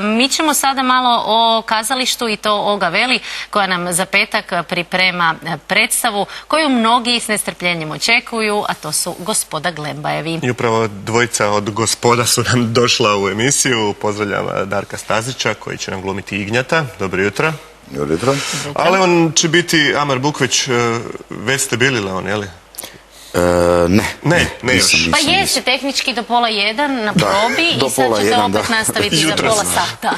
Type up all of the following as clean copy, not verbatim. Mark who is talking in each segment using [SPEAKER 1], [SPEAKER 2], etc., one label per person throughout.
[SPEAKER 1] Mi ćemo sada malo o kazalištu i to o Gaveli koja nam za petak priprema predstavu koju mnogi s nestrpljenjem očekuju, a to su Gospoda Glembajevi.
[SPEAKER 2] I upravo dvojica od gospoda su nam došla u emisiju. Pozdravljam Darka Stazića koji će nam glumiti Ignjata. Dobro jutro.
[SPEAKER 3] Dobro jutro.
[SPEAKER 2] Ali on će biti Amar Bukvić. Već ste bili Leon, je li?
[SPEAKER 3] Ne
[SPEAKER 2] još.
[SPEAKER 1] Pa jeste tehnički do 12:30 na probi i sad ćete opet nastaviti za pola sata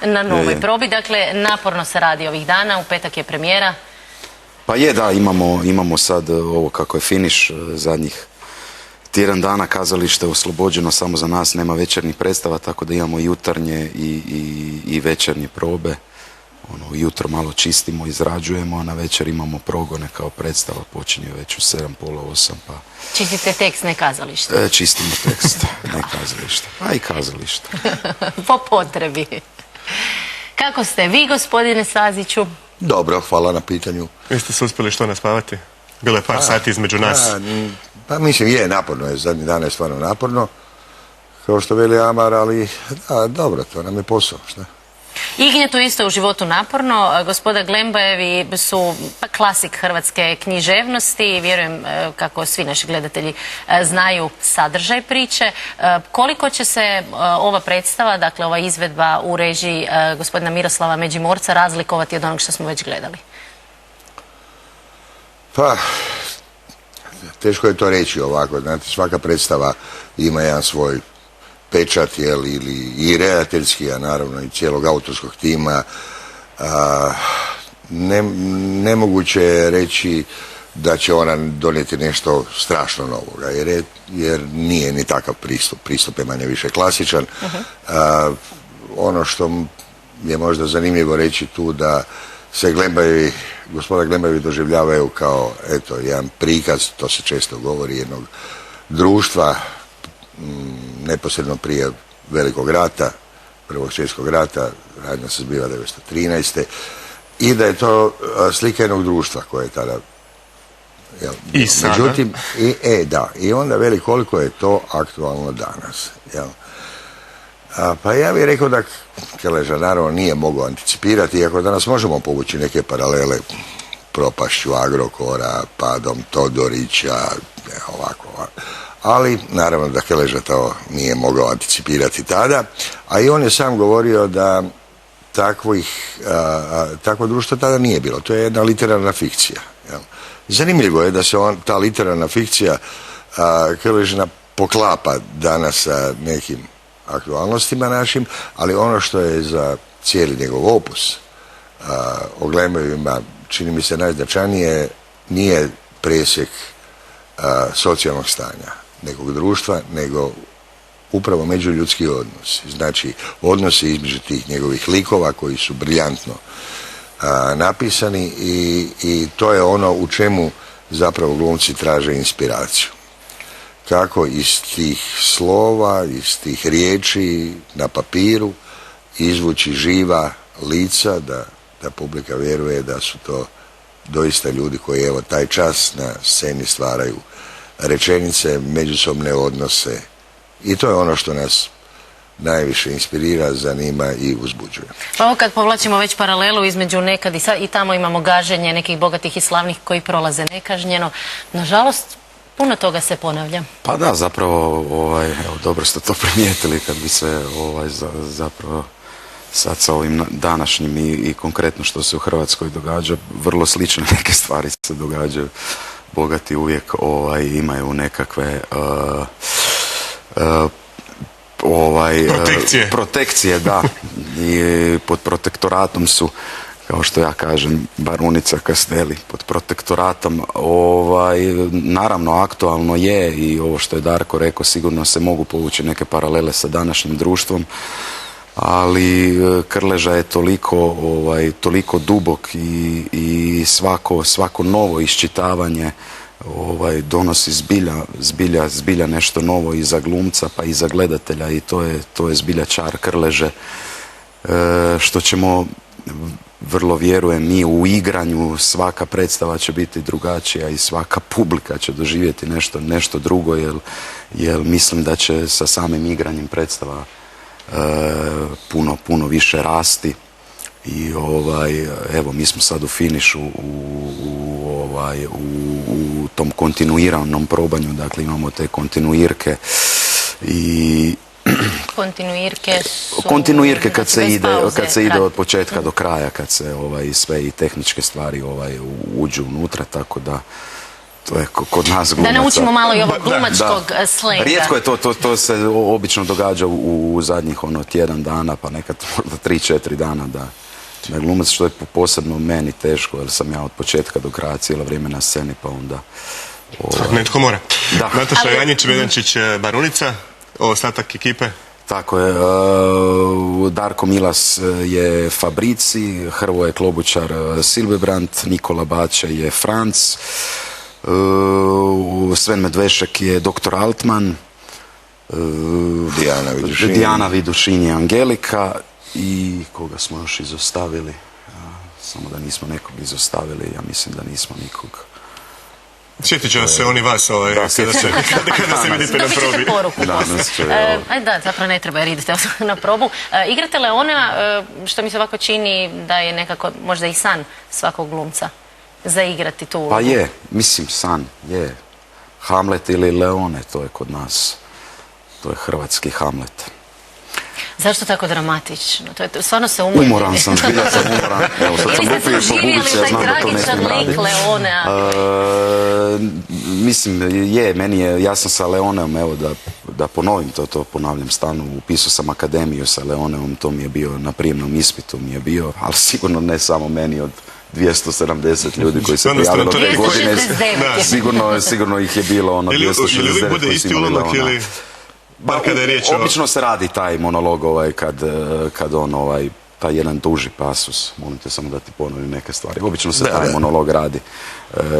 [SPEAKER 1] na novoj probi. Dakle, naporno se radi ovih dana, u petak je premijera.
[SPEAKER 3] Pa je, da, imamo sad ovo kako je finiš zadnjih tjedan dana, kazalište oslobođeno samo za nas, nema večernjih predstava, tako da imamo jutarnje i večernje probe. Jutro malo čistimo, izrađujemo, a na večer imamo progone kao predstava, počinje već u 7, pola 8. Pa...
[SPEAKER 1] Čistite tekst, ne kazalište?
[SPEAKER 3] Čistimo tekst, ne kazalište, a i kazalište.
[SPEAKER 1] Po potrebi. Kako ste vi, gospodine Staziću?
[SPEAKER 4] Dobro, hvala na pitanju.
[SPEAKER 2] Jeste se uspjeli što naspavati? Bilo je par sati između nas.
[SPEAKER 4] Pa mislim, naporno je, zadnjih dana je stvarno naporno, kao što veli Amar, ali dobro, to nam je posao, šta?
[SPEAKER 1] Ignjetu isto u životu naporno. Gospoda Glembajevi su klasik hrvatske književnosti. Vjerujem kako svi naši gledatelji znaju sadržaj priče. Koliko će se ova predstava, dakle ova izvedba u režiji gospodina Miroslava Međimurca razlikovati od onog što smo već gledali?
[SPEAKER 4] Pa, teško je to reći ovako. Znate, svaka predstava ima jedan svoj pečat, ili i redateljski, a naravno i cijelog autorskog tima. Nemoguće je reći da će ona donijeti nešto strašno novoga, jer nije ni takav pristup je manje više klasičan. Ono što je možda zanimljivo reći tu, da se gospoda Glembajevi doživljavaju kao jedan prikaz, to se često govori, jednog društva neposredno prije Velikog rata, Prvog svjetskog rata, radnja se zbiva 1913. I da je to slika jednog društva koje je tada...
[SPEAKER 2] I sada?
[SPEAKER 4] Međutim, i onda veli koliko je to aktualno danas. Pa ja bih rekao da Krleža naravno nije mogao anticipirati, iako danas možemo povući neke paralele propašću Agrokora, padom Todorića, ovako. Ali naravno da Krleža to nije mogao anticipirati tada, a i on je sam govorio da takvo društvo tada nije bilo. To je jedna literarna fikcija. Zanimljivo je da se ta literarna fikcija Krležina poklapa danas sa nekim aktualnostima našim, ali ono što je za cijeli njegov opus o Glembajevima, čini mi se najznačajnije, nije presjek socijalnog stanja nekog društva, nego upravo međuljudski odnosi. Znači, odnosi između tih njegovih likova koji su briljantno napisani i to je ono u čemu zapravo glumci traže inspiraciju. Kako iz tih slova, iz tih riječi na papiru izvući živa lica, da publika vjeruje da su to doista ljudi koji evo taj čas na sceni stvaraju rečenice, međusobne odnose, i to je ono što nas najviše inspirira, zanima i uzbuđuje.
[SPEAKER 1] Pa ovo kad povlačimo već paralelu između nekad i tamo imamo gaženje nekih bogatih i slavnih koji prolaze nekažnjeno, nažalost puno toga se ponavlja. Pa
[SPEAKER 3] da, zapravo, evo, dobro ste to primijetili, kad bi se zapravo sad sa ovim današnjim i konkretno što se u Hrvatskoj događa, vrlo slične neke stvari se događaju. Bogati uvijek imaju nekakve protekcije, da, i pod protektoratom su, kao što ja kažem, barunica Castelli pod protektoratom. Naravno, aktualno je i ovo što je Darko rekao, sigurno se mogu povući neke paralele sa današnjim društvom, ali Krleža je toliko dubok i svako novo iščitavanje donosi zbilja nešto novo i za glumca pa i za gledatelja, i to je zbilja čar Krleže, što ćemo, vrlo vjerujem, mi u igranju, svaka predstava će biti drugačija i svaka publika će doživjeti nešto drugo, jer mislim da će sa samim igranjem predstava puno više rasti. I evo, mi smo sad u finišu u tom kontinuiranom probanju, dakle imamo te kontinuirke i kontinuirke kad se ide od početka do kraja, kad se sve i tehničke stvari uđu unutra, tako da to je kod nas glumaca.
[SPEAKER 1] Da naučimo malo i ovog glumačkog slenga.
[SPEAKER 3] Rijetko je to se obično događa u zadnjih tjedan dana, pa nekad možda 3-4 dana da glumac, što je posebno meni teško, jer sam ja od početka do kraja cijelo vrijeme na sceni, pa onda...
[SPEAKER 2] Netko mora.
[SPEAKER 3] Da.
[SPEAKER 2] Nataša Janjić, Vedančić, Barunica, ostatak ekipe?
[SPEAKER 3] Tako je, Darko Milas je Fabrici, Hrvoje Klobučar Silvebrand, Nikola Bače je Franc, Sven Medvešek je Dr. Altman, Dijana Vidušin je Angelika i koga smo još izostavili? Samo da nismo nekog izostavili, ja mislim da nismo nikog.
[SPEAKER 2] Sjetit će se oni vas kada se vidite na probi.
[SPEAKER 1] Dobit ćete poruku poslije. Da, zapravo ne treba jer idete na probu. Igrate Leona, što mi se ovako čini da je nekako možda i san svakog glumca zaigrati tu ulogu.
[SPEAKER 3] Pa je, mislim san, je. Hamlet ili Leone, to je kod nas, to je hrvatski Hamlet.
[SPEAKER 1] Zašto tako dramatično? Stvarno se umorili.
[SPEAKER 3] Umoran sam, zbilja sam umoran. Evo, sad sam dopio po bubici, ja znam da to ne smijem raditi. Mislim, meni je, ja sam sa Leoneom, evo da ponovim to ponavljam stalno, upisao sam akademiju sa Leoneom, to mi je bio na prijemnom ispitu mi je bio, ali sigurno ne samo meni od 270 ljudi koji se prijavilo te godine, sigurno ih je bilo 269 koji su imali Leona. Obično se radi taj monolog kad on taj jedan duži pasus, molim te samo da ti ponovim neke stvari. Obično se taj monolog radi,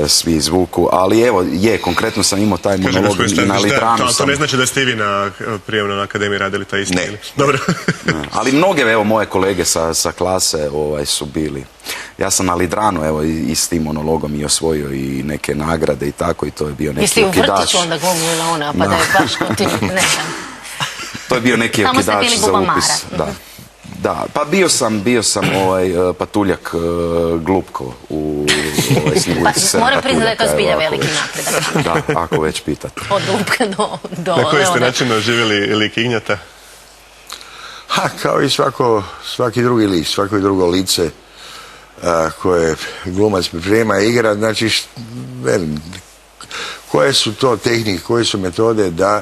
[SPEAKER 3] svi izvuku, ali evo, konkretno sam imao taj monolog i na Lidranu sam.
[SPEAKER 2] To ne znači da ste i vi na prijemnoj akademiji radili taj isti?
[SPEAKER 4] Ne.
[SPEAKER 2] Dobro.
[SPEAKER 3] Ali mnoge, evo, moje kolege sa klase su bili. Ja sam na Lidranu, evo, i s tim monologom i osvojio i neke nagrade i tako, i to je bio neki okidač.
[SPEAKER 1] Jesi li u vrtiću onda glumio Leona, pa da je baš kod ti, ne znam.
[SPEAKER 3] To je bio neki okidač za upis. Da, pa bio sam patuljak Glupko u Snjeguljici 7
[SPEAKER 1] Moram priznati da je to zbilja veliki napredak.
[SPEAKER 3] Da, ako već pitate.
[SPEAKER 1] Od Glupka do Leona.
[SPEAKER 2] Na koji ste način doživjeli lik Ignjata?
[SPEAKER 4] Kao i svaki drugi lik, svako drugo lice koje glumac priprema i igra, znači koje su to tehnike, koje su metode da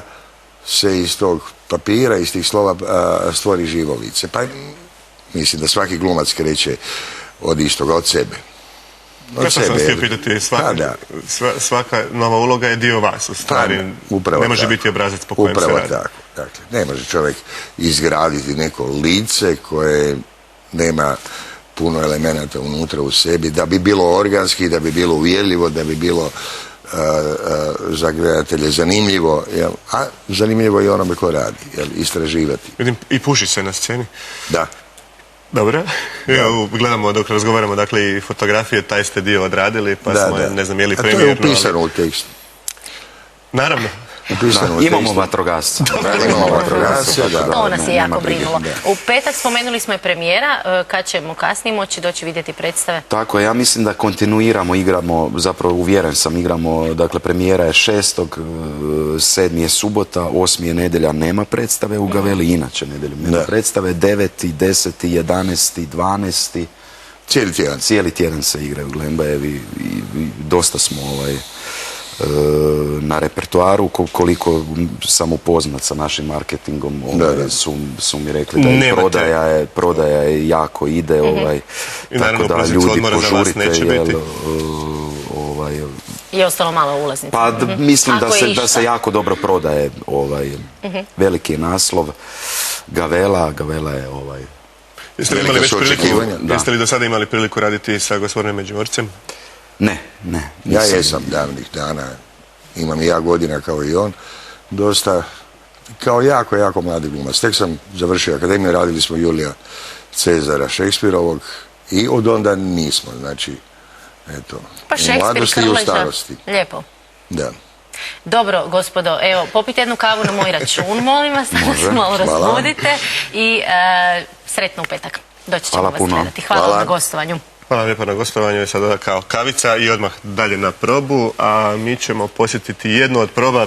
[SPEAKER 4] se iz tog papira, iz tih slova stvori živo lice. Pa mislim da svaki glumac kreće od istoga, od sebe.
[SPEAKER 2] Ja sam htio pitati, svaka nova uloga je dio vas u stvari. Ne može biti obrazac po kojem se radi.
[SPEAKER 4] Upravo tako. Dakle, ne može čovjek izgraditi neko lice koje nema puno elemenata unutra u sebi, da bi bilo organski, da bi bilo uvjerljivo, da bi bilo za gledatelje zanimljivo, a zanimljivo je onome ko radi, istraživati.
[SPEAKER 2] Vidim, i puši se na sceni.
[SPEAKER 4] Da.
[SPEAKER 2] Dobro. Evo, gledamo dok razgovaramo, dakle, i fotografije, taj ste dio odradili, pa smo, ne znam, je li premijerno.
[SPEAKER 4] A to je upisano u tekstu.
[SPEAKER 2] Naravno.
[SPEAKER 3] Imamo vatrogasca.
[SPEAKER 1] To nas je jako brinulo. U petak spomenuli smo i premijera, kad ćemo kasnije moći doći vidjeti predstave?
[SPEAKER 3] Tako je, ja mislim da kontinuiramo, igramo, zapravo uvjeren sam, igramo, dakle premijera je 6. 7. je subota, 8. je nedjelja, nema predstave u Gaveli, inače nedjelju nema predstave, 9. 10. 11. 12. Cijeli tjedan se igraju Glembajevi i dosta smo na repertoaru, koliko sam upoznat sa našim marketingom, su mi rekli da prodaja je jako ide, tako da ljudi požurite,
[SPEAKER 1] je ostalo malo ulaznica.
[SPEAKER 3] Pa mislim da se jako dobro prodaje, veliki je naslov, Gavela je
[SPEAKER 2] Jeste li do sada imali priliku raditi sa gospodinom Međimurcem?
[SPEAKER 3] Ne.
[SPEAKER 4] Ja jesam davnih dana, imam i ja godina kao i on, dosta, kao jako mladi glumac. Tek sam završio akademiju, radili smo Julija Cezara Šekspirovog i od onda nismo, znači, eto,
[SPEAKER 1] pa
[SPEAKER 4] u mladosti i u starosti.
[SPEAKER 1] Lijepo.
[SPEAKER 4] Da.
[SPEAKER 1] Dobro, gospodo, evo, popite jednu kavu na moj račun, molim vas, da se malo razbudite i sretno u petak. Doći ćemo vas gledati. Hvala vam na gostovanju.
[SPEAKER 2] Hvala lijepo na gostovanju i sada kao kavica i odmah dalje na probu, a mi ćemo posjetiti jednu od proba.